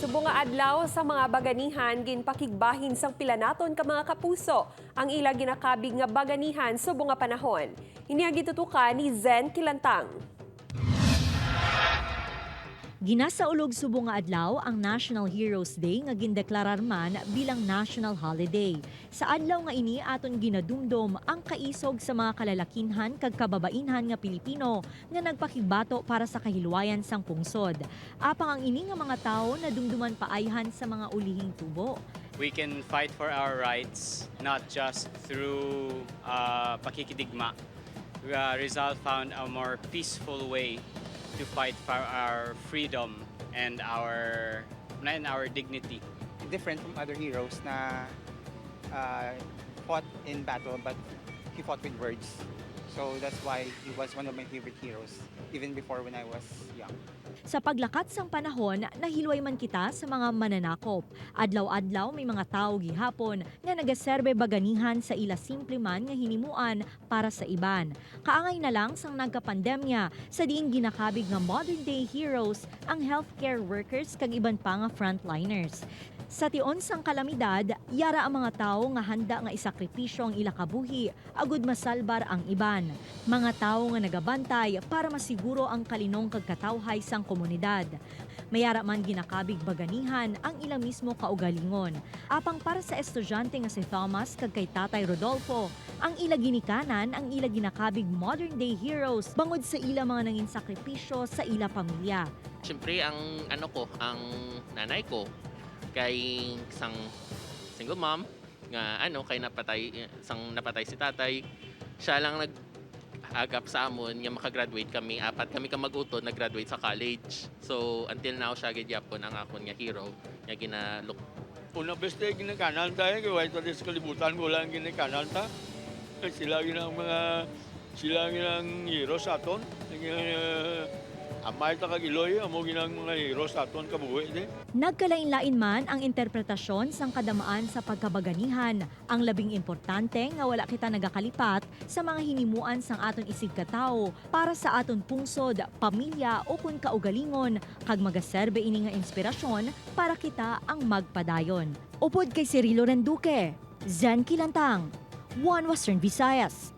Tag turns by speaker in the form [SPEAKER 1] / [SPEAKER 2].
[SPEAKER 1] Subong nga adlaw sa mga baganihan ginpakigbahin sang pilanaton ka mga kapuso ang ila ginakabig nga baganihan subong nga panahon. Ini ang gitutukan ni Zen Kilantang.
[SPEAKER 2] Ginasaulog subong nga adlaw ang National Heroes Day nga gindeklarar man bilang national holiday. Sa adlaw nga ini aton ginadumdom ang kaisog sa mga kalalakinhan kag kababainhan nga Pilipino nga nagpakigbato para sa kahilwayan sang pungsod. Apang ang ini nga mga tawo nadumduman paayhan sa mga ulihing tubo.
[SPEAKER 3] We can fight for our rights not just through pakikidigma. Rizal found a more peaceful way to fight for our freedom and our dignity.
[SPEAKER 4] Different from other heroes na fought in battle, but he fought with words. So that's why he was one of my favorite heroes, even before when I was young.
[SPEAKER 2] Sa paglakat sang panahon, nahilway man kita sa mga mananakop. Adlaw-adlaw may mga tao gihapon nga nagaserbe baganihan sa ila simple man nga hinimuan para sa iban. Kaangay na lang sang nagkapandemya sa diing ginakabig nga modern day heroes ang healthcare workers kag iban pa nga frontliners. Sa tion sang kalamidad, yara ang mga tao nga handa nga isakripisyo ang ila kabuhi agud masalbar ang iban. Mga tao nga nagabantay para masiguro ang kalinong kag katawhay sang komunidad. Mayara man ginakabig baganihan ang ila mismo kaugalingon. Apang para sa estudyante nga si Thomas kag kay Tatay Rodolfo, ang ila ginikanan ang ila ginakabig modern day heroes bangod sa ila mga nangin sakripisyo sa ila pamilya.
[SPEAKER 5] Siyempre ang ang nanay ko kay isang single mom nga kay napatay si tatay. Siya lang nag-agap sa amon nga makagraduate kami. Apat kami ka mag-utod nag-graduate sa college. So until now siya gyapon ang akon nga hero nga ginalok.
[SPEAKER 6] Una beste ginikanan tayo kay wala tayo sa kalibutan ko lang ginikanan ta. Sila ginang hero sa aton. Amay ta kagiloy amo ginang mga hero sa aton kabuhi di.
[SPEAKER 2] Nagkalain-lain man ang interpretasyon sang kadamaan sa pagkabaganihan. Ang labing importante nga wala kita nagakalipat sa mga hinimuan sang aton isig katao para sa aton pungsod, pamilya o kun kaugalingon kag magaserbe ini nga inspirasyon para kita ang magpadayon. Upod kay Cirilo Renduque, Zen Kilantang, One Western Visayas.